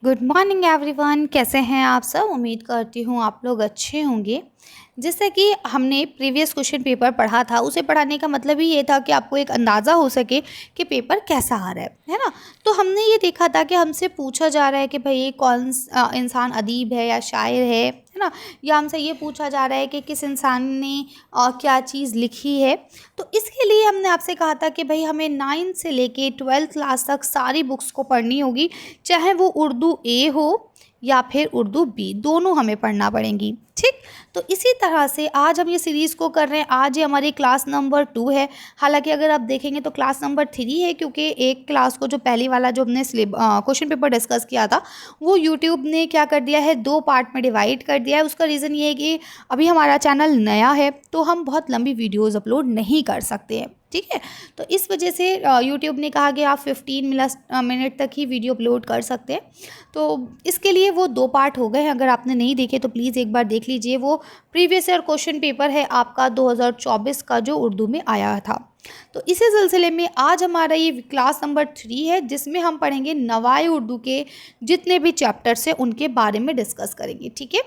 Good morning everyone. कैसे हैं आप सब? उम्मीद करती हूँ आप लोग अच्छे होंगे। जैसे कि हमने प्रीवियस क्वेश्चन पेपर पढ़ा था, उसे पढ़ाने का मतलब ही ये था कि आपको एक अंदाज़ा हो सके कि पेपर कैसा आ रहा है ना? तो हमने ये देखा था कि हमसे पूछा जा रहा है कि भई इंसान अदीब है या शायर है ना? या हमसे ये पूछा जा रहा है कि किस इंसान ने क्या चीज़ लिखी है। तो इसके लिए हमने आपसे कहा था कि भई हमें 9th से लेके 12th क्लास तक सारी बुक्स को पढ़नी होगी, चाहे वो उर्दू ए हो या फिर उर्दू बी, दोनों हमें पढ़ना पड़ेंगी। ठीक? तो इसी तरह से आज हम ये सीरीज़ को कर रहे हैं। आज ये हमारी क्लास नंबर 2 है। हालाँकि अगर आप देखेंगे तो क्लास नंबर 3 है, क्योंकि एक क्लास को जो पहली वाला जो हमने क्वेश्चन पेपर डिस्कस किया था, वो यूट्यूब ने क्या कर दिया है, 2 पार्ट में डिवाइड कर दिया है। उसका रीज़न ये है कि अभी हमारा चैनल नया है, तो हम बहुत लंबी वीडियोज़ अपलोड नहीं कर सकते हैं। ठीक है? तो इस वजह से यूट्यूब ने कहा कि आप 15 मिनट तक ही वीडियो अपलोड कर सकते हैं। तो इसके लिए वो 2 पार्ट हो गए हैं। अगर आपने नहीं देखे तो प्लीज़ एक बार देख लीजिए। वो प्रीवियस ईयर क्वेश्चन पेपर है आपका 2024 का, जो उर्दू में आया था। तो इसी सिलसिले में आज हमारा ये क्लास नंबर 3 है, जिसमें हम पढ़ेंगे नवाए उर्दू के जितने भी चैप्टर्स हैं उनके बारे में डिस्कस करेंगे। ठीक है?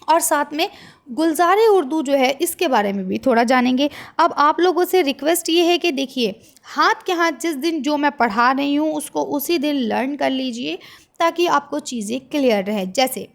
और साथ में गुलज़ारे उर्दू जो है, इसके बारे में भी थोड़ा जानेंगे। अब आप लोगों से रिक्वेस्ट ये है कि देखिए, हाथ के हाथ जिस दिन जो मैं पढ़ा रही हूँ उसको उसी दिन लर्न कर लीजिए, ताकि आपको चीज़ें क्लियर रहें। जैसे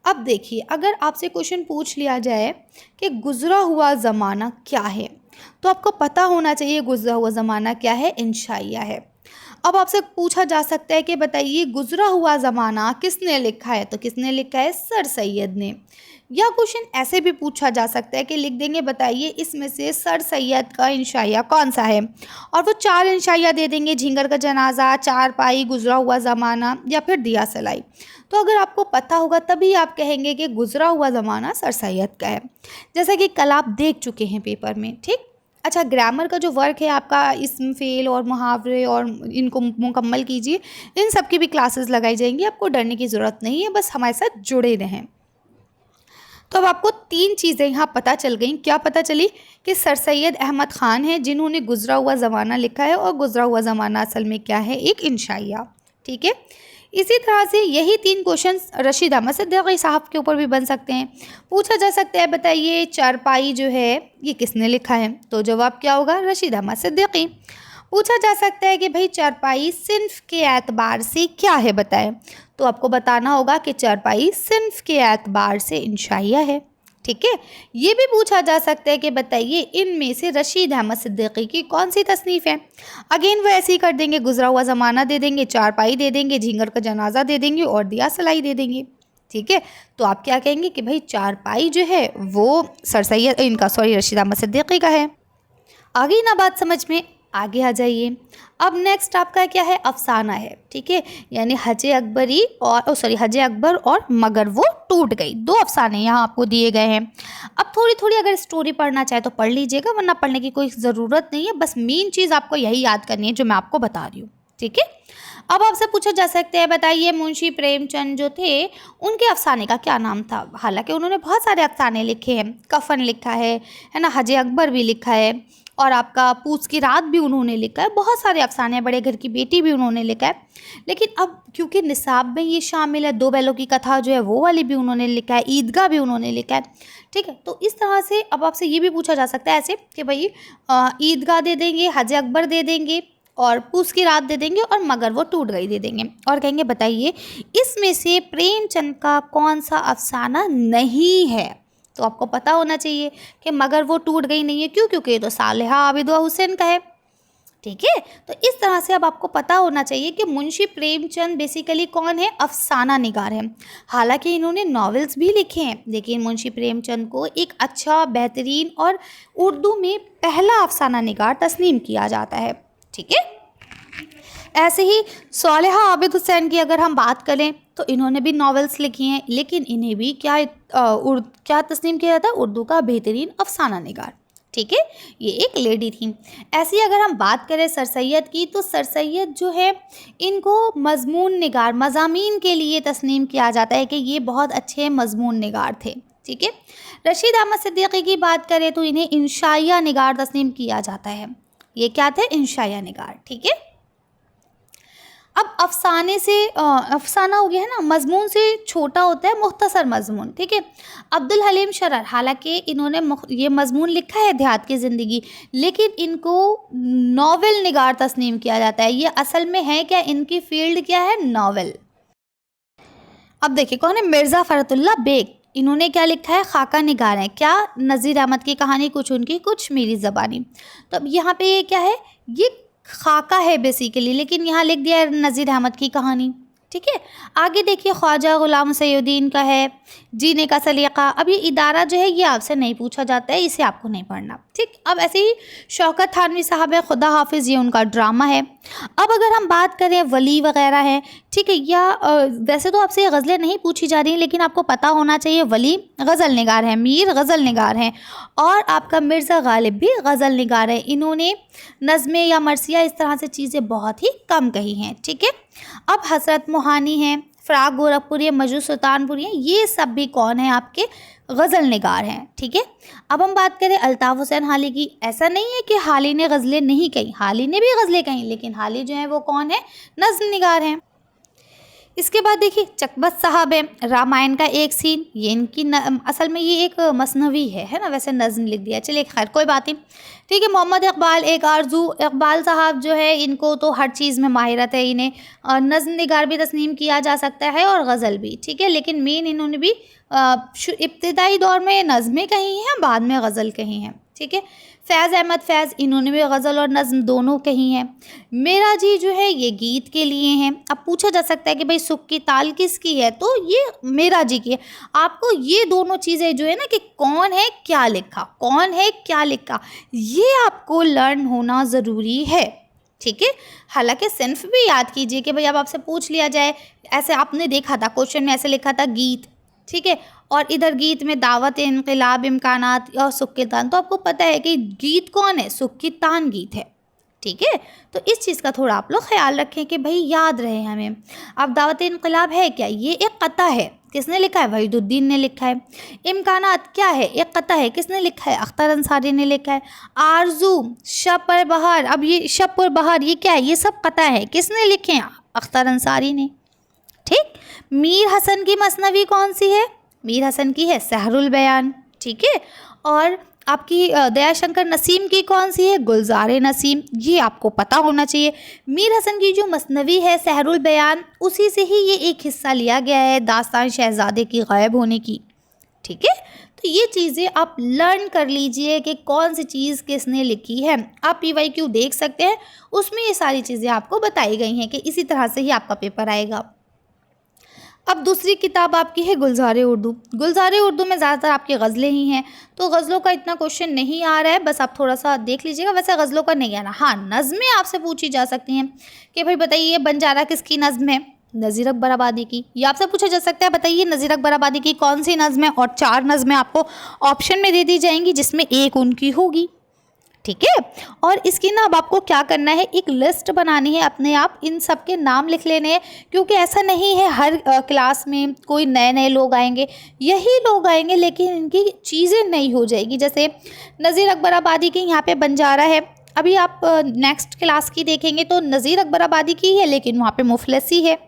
अब देखिए, अगर आपसे क्वेश्चन पूछ लिया जाए कि गुज़रा हुआ ज़माना क्या है, तो आपको पता होना चाहिए गुज़रा हुआ ज़माना क्या है, इंशाइया है। अब आपसे पूछा जा सकता है कि बताइए गुज़रा हुआ ज़माना किसने लिखा है, तो किसने लिखा है, सर सैयद ने। या क्वेश्चन ऐसे भी पूछा जा सकता है कि लिख देंगे बताइए इसमें से सर सैयद का इंशाइया कौन सा है, और वो 4 इंशाइया दे देंगे, झिंगर का जनाजा, चारपाई, गुज़रा हुआ ज़माना या फिर दिया सलाई। तो अगर आपको पता होगा तभी आप कहेंगे कि गुज़रा हुआ ज़माना सर सैयद का है। जैसा कि कल आप देख चुके हैं पेपर में। ठीक? अच्छा, ग्रामर का जो वर्क है आपका, इस्म, फ़ेल और मुहावरे और इनको मुकम्मल कीजिए। इन सब की भी क्लासेस लगाई जाएंगी, आपको डरने की ज़रूरत नहीं है, बस हमारे साथ जुड़े रहें। तो अब आपको 3 चीज़ें यहाँ पता चल गई। क्या पता चली? कि सर सैयद अहमद ख़ान हैं जिन्होंने गुज़रा हुआ ज़माना लिखा है, और गुज़रा हुआ ज़माना असल में क्या है, एक इंशाइया। ठीक है? इसी तरह से यही 3 क्वेश्चंस रशीद अहमद सिद्दीकी साहब के ऊपर भी बन सकते हैं। पूछा जा सकता है बताइए चारपाई जो है ये किसने लिखा है, तो जवाब क्या होगा, रशीद अहमद सिद्दीकी। पूछा जा सकता है कि भाई चारपाई सिन्फ के एतबार से क्या है, बताएं, तो आपको बताना होगा कि चारपाई सिन्फ के एतबार से इंशाइया है। ठीक है? ये भी पूछा जा सकता है कि बताइए इनमें से रशीद अहमद सिद्दीकी की कौन सी तसनीफ़ है। अगेन वो ऐसे ही कर देंगे, गुज़रा हुआ ज़माना दे देंगे, चारपाई दे देंगे, झिंगर का जनाजा दे देंगे और दिया सलाई दे देंगे। ठीक है? तो आप क्या कहेंगे कि भाई चारपाई जो है वो सर सैयद इनका सॉरी रशीद अहमद सिद्दीकी का है। आ गई ना बात समझ में? आगे आ जाइए। अब नेक्स्ट आपका क्या है, अफसाना है। ठीक है? यानी हजे अकबर और मगर वो टूट गई, 2 अफसाने यहाँ आपको दिए गए हैं। अब थोड़ी थोड़ी अगर स्टोरी पढ़ना चाहे तो पढ़ लीजिएगा, वरना पढ़ने की कोई ज़रूरत नहीं है। बस मेन चीज़ आपको यही याद करनी है जो मैं आपको बता रही हूँ। ठीक है? अब आपसे पूछा जा सकता है बताइए मुंशी प्रेमचंद जो थे उनके अफसाने का क्या नाम था। हालांकि उन्होंने बहुत सारे अफसाने लिखे हैं, कफन लिखा है ना, हजे अकबर भी लिखा है, और आपका पूस की रात भी उन्होंने लिखा है, बहुत सारे अफसाने हैं, बड़े घर की बेटी भी उन्होंने लिखा है। लेकिन अब क्योंकि निसाब में ये शामिल है, 2 बैलों की कथा जो है वो वाली भी उन्होंने लिखा है, ईदगाह भी उन्होंने लिखा है। ठीक है? तो इस तरह से अब आपसे ये भी पूछा जा सकता है ऐसे कि भाई ईदगाह दे देंगे, हजे अकबर दे देंगे और पूस की रात दे देंगे, और मगर वो टूट गई दे देंगे, और कहेंगे बताइए इसमें से प्रेमचंद का कौन सा अफसाना नहीं है। तो आपको पता होना चाहिए कि मगर वो टूट गई नहीं है। क्यों? क्योंकि ये तो सालेहा आबिद व हुसैन का है। ठीक है? तो इस तरह से अब आपको पता होना चाहिए कि मुंशी प्रेमचंद बेसिकली कौन है, अफसाना निगार है। हालांकि इन्होंने नॉवेल्स भी लिखे हैं, लेकिन मुंशी प्रेमचंद को एक अच्छा, बेहतरीन और उर्दू में पहला अफसाना निगार तस्लीम किया जाता है। ठीक है? ऐसे ही सालेहा आबिद हुसैन की अगर हम बात करें तो इन्होंने भी नॉवेल्स लिखी हैं, लेकिन इन्हें भी क्या तस्लीम किया जाता है, उर्दू का बेहतरीन अफसाना निगार। ठीक है? ये एक लेडी थी। ऐसे ही अगर हम बात करें सर सैयद की, तो सर सैयद जो है इनको मजमून निगार, मज़ामीन के लिए तस्लीम किया जाता है कि ये बहुत अच्छे मजमून निगार थे। ठीक है? रशीद अहमद सिद्दीकी की बात करें तो इन्हें इंशाइया निगार तस्लीम किया जाता है। ये क्या थे, इंशाइया निगार। ठीक है? अब अफ़साने से अफ़साना हो गया है ना, मज़मून से छोटा होता है मुख़्तसर मज़मून, ठीक है। अब्दुल हलीम शरर, हालाँकि इन्होंने ये मज़मून लिखा है देहात की ज़िंदगी, लेकिन इनको नॉवेल निगार तस्लीम किया जाता है। ये असल में है क्या, इनकी फ़ील्ड क्या है, नॉवेल। अब देखिए कौन है, मिर्ज़ा फ़रतुल्लाह बेग। इन्होंने क्या लिखा है, खाका निगार है। क्या, नज़ीर अहमद की कहानी, कुछ उनकी कुछ मेरी ज़बानी। तो अब यहाँ पे ये क्या है, ये खाका है बेसिकली, लेकिन यहाँ लिख दिया है नज़ीर अहमद की कहानी, ठीक है। आगे देखिए ख्वाजा गुलाम सैयुद्दीन का है जीने का सलीक़ा। अब ये इदारा जो है ये आपसे नहीं पूछा जाता है, इसे आपको नहीं पढ़ना, ठीक। अब ऐसे ही शौकत थानवी साहब है, खुदा हाफिज़, ये उनका ड्रामा है। अब अगर हम बात करें वली वग़ैरह है, ठीक है, या वैसे तो आपसे ये गज़लें नहीं पूछी जा रही हैं, लेकिन आपको पता होना चाहिए वली गज़ल निगार है, मीर गज़ल निगार हैं, और आपका मिर्ज़ा गालिब भी गज़ल निगार है। इन्होंने नज़्में या मरसिया इस तरह से चीज़ें बहुत ही कम कही हैं, ठीक है। अब हसरत मोहानी हैं, फ़राग गोरखपुरी, मजरू सुल्तानपुरी हैं, ये सब भी कौन है, आपके गज़ल निगार हैं, ठीक है। अब हम बात करें अल्ताफ़ हुसैन हाली की। ऐसा नहीं है कि हाली ने गज़लें नहीं कहीं, हाली ने भी गज़लें कहीं, लेकिन हाली जो है वो कौन है, नज़्म निगार हैं। इसके बाद देखिए चकबत साहब हैं, रामायण का एक सीन, ये इनकी असल में ये एक मसनवी है ना, वैसे नज़्म लिख दिया, चलिए खैर कोई बात नहीं, ठीक है। मोहम्मद इकबाल, एक आरज़ू, इकबाल साहब जो है इनको तो हर चीज़ में माहिरत है, इन्हें नज़्म निगार भी तस्लीम किया जा सकता है और गज़ल भी, ठीक है। लेकिन मेन इन्होंने भी इब्तिदाई दौर में नज़में कही हैं, बाद में गज़ल कही हैं, ठीक है। फ़ैज़ अहमद फ़ैज़, इन्होंने भी गज़ल और नज़्म दोनों कही हैं। मेरा जी जो है ये गीत के लिए हैं। अब पूछा जा सकता है कि भाई सुख की ताल किसकी है, तो ये मेरा जी की है। आपको ये दोनों चीज़ें जो है ना, कि कौन है क्या लिखा, कौन है क्या लिखा, ये आपको लर्न होना ज़रूरी है, ठीक है। हालांकि सिर्फ भी याद कीजिए कि भाई अब आपसे पूछ लिया जाए, ऐसे आपने देखा था क्वेश्चन में ऐसे लिखा था गीत, ठीक है, और इधर गीत में दावत इनकलाब इम्कानात और सुख की तान, तो आपको पता है कि गीत कौन है, सुख की तान गीत है, ठीक है। तो इस चीज़ का थोड़ा आप लोग ख्याल रखें कि भाई याद रहे हमें। अब दावत इनकलाब है क्या, ये एक कता है, किसने लिखा है, वहीदुद्दीन ने लिखा है। इम्कानात क्या है, एक कता है, किसने लिखा है, अख्तर अंसारी ने लिखा है। आरजू, शब पर बहार, अब ये शब पर बहार ये क्या है, ये सब कता है, किसने लिखे हैं, अख्तर अंसारी ने, ठीक। मीर हसन की मसनवी कौन सी है, मीर हसन की है सहरुल बयान, ठीक है। और आपकी दयाशंकर नसीम की कौन सी है, गुलजार नसीम, ये आपको पता होना चाहिए। मीर हसन की जो मसनवी है सहरुल बयान, उसी से ही ये एक हिस्सा लिया गया है दास्तान शहजादे की गायब होने की, ठीक है। तो ये चीज़ें आप लर्न कर लीजिए कि कौन सी चीज़ किसने लिखी है। आप PYQ देख सकते हैं, उसमें ये सारी चीज़ें आपको बताई गई हैं कि इसी तरह से ही आपका पेपर आएगा। अब दूसरी किताब आपकी है गुलज़ार उर्दू। गुलज़ार उर्दू में ज़्यादातर आपकी गज़लें ही हैं, तो गज़लों का इतना क्वेश्चन नहीं आ रहा है, बस आप थोड़ा सा देख लीजिएगा। वैसे गज़लों का नहीं आना, हाँ नज़में आपसे पूछी जा सकती हैं कि भाई बताइए बंजारा किसकी नज़म है, नज़ीर अकबर आबादी की। ये आपसे पूछा जा सकता है बताइए नज़ीर अकबर आबादी की कौन सी नज़म है, और 4 नज़में आपको ऑप्शन में दे दी जाएंगी जिसमें एक उनकी होगी, ठीक है। और इसकी ना अब आपको क्या करना है, एक लिस्ट बनानी है अपने आप, इन सब के नाम लिख लेने हैं, क्योंकि ऐसा नहीं है हर क्लास में कोई नए नए लोग आएंगे, यही लोग आएंगे लेकिन इनकी चीज़ें नई हो जाएगी। जैसे नज़ीर अकबर आबादी की यहाँ पे बंजारा है, अभी आप नेक्स्ट क्लास की देखेंगे तो नज़ीर अकबर आबादी की है लेकिन वहाँ पे मुफलसी है,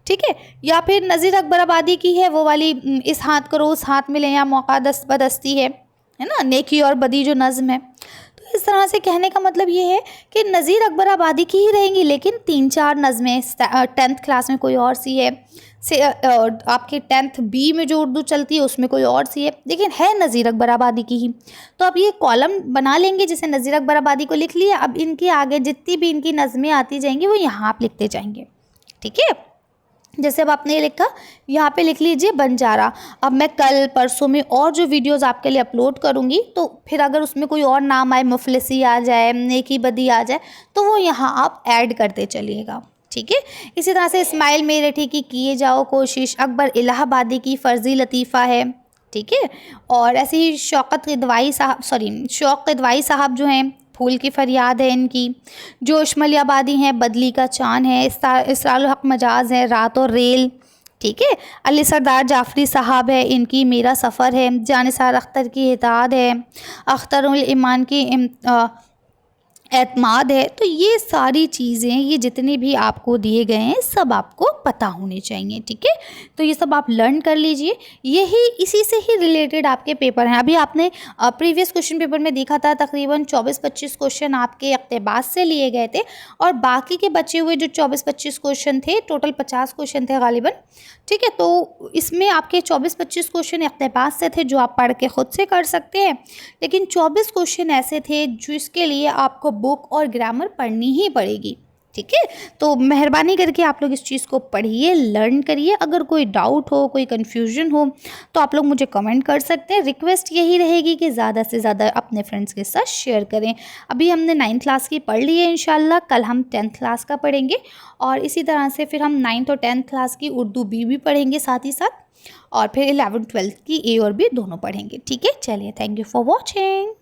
ठीक है। या फिर नज़ीर अकबर आबादी की है वो वाली इस हाथ करो उस हाथ मिले, या मौका दस्त बदस्ती है ना, नेकी और बदी जो नज़म है। तो इस तरह से कहने का मतलब ये है कि नज़ीर अकबर आबादी की ही रहेंगी, लेकिन 3-4 नज़में 10th क्लास में कोई और सी है, से आपके 10th B में जो उर्दू चलती है उसमें कोई और सी है, लेकिन है नज़ीर अकबर आबादी की ही। तो अब ये कॉलम बना लेंगे, जैसे नज़ीर अकबर आबादी को लिख लिया, अब इनके आगे जितनी भी इनकी नज़में आती जाएंगी वो यहाँ आप लिखते जाएंगे, ठीक है। जैसे अब आपने लिखा, यहाँ पे लिख लीजिए बंजारा। अब मैं कल परसों में और जो वीडियोस आपके लिए अपलोड करूँगी, तो फिर अगर उसमें कोई और नाम आए, मुफलिसी आ जाए, नेकी बदी आ जाए, तो वो यहाँ आप ऐड करते चलिएगा, ठीक है। इसी तरह से इस्माइल मेरठी की किए जाओ कोशिश, अकबर इलाहाबादी की फ़र्ज़ी लतीफ़ा है, ठीक है। और ऐसे ही शौक़ क़िदवाई साहब जो हैं, फूल की फरियाद है इनकी। जोश मलियाबादी हैं, बदली का चाँद है, इसरारुल हक मजाज है, रात और रेल, ठीक है। अली सरदार जाफरी साहब है, इनकी मेरा सफ़र है। जानिसार अख्तर की इताद है। अख्तरुल ईमान की एतमाद है। तो ये सारी चीज़ें, ये जितने भी आपको दिए गए हैं सब आपको पता होने चाहिए, ठीक है। तो ये सब आप लर्न कर लीजिए, यही इसी से ही रिलेटेड आपके पेपर हैं। अभी आपने प्रीवियस क्वेश्चन पेपर में देखा था तकरीबन 24-25 क्वेश्चन आपके इक़्तिबास से लिए गए थे, और बाकी के बचे हुए जो 24-25 क्वेश्चन थे, टोटल 50 क्वेश्चन थे गालिबन, ठीक है। तो इसमें आपके 24-25 क्वेश्चन इक़्तिबास से थे जो आप पढ़ के ख़ुद से कर सकते हैं, लेकिन 24 क्वेश्चन ऐसे थे जिसके लिए आपको बुक और ग्रामर पढ़नी ही पड़ेगी, ठीक है। तो मेहरबानी करके आप लोग इस चीज़ को पढ़िए, लर्न करिए। अगर कोई डाउट हो, कोई कन्फ्यूजन हो तो आप लोग मुझे कमेंट कर सकते हैं। रिक्वेस्ट यही रहेगी कि ज़्यादा से ज़्यादा अपने फ्रेंड्स के साथ शेयर करें। अभी हमने 9th क्लास की पढ़ ली है, इंशाल्लाह कल हम 10th क्लास का पढ़ेंगे, और इसी तरह से फिर हम 9th और 10th क्लास की उर्दू बी भी पढ़ेंगे साथ ही साथ, और फिर 11th 12th की ए और बी दोनों पढ़ेंगे, ठीक है। चलिए, थैंक यू फॉर वॉचिंग।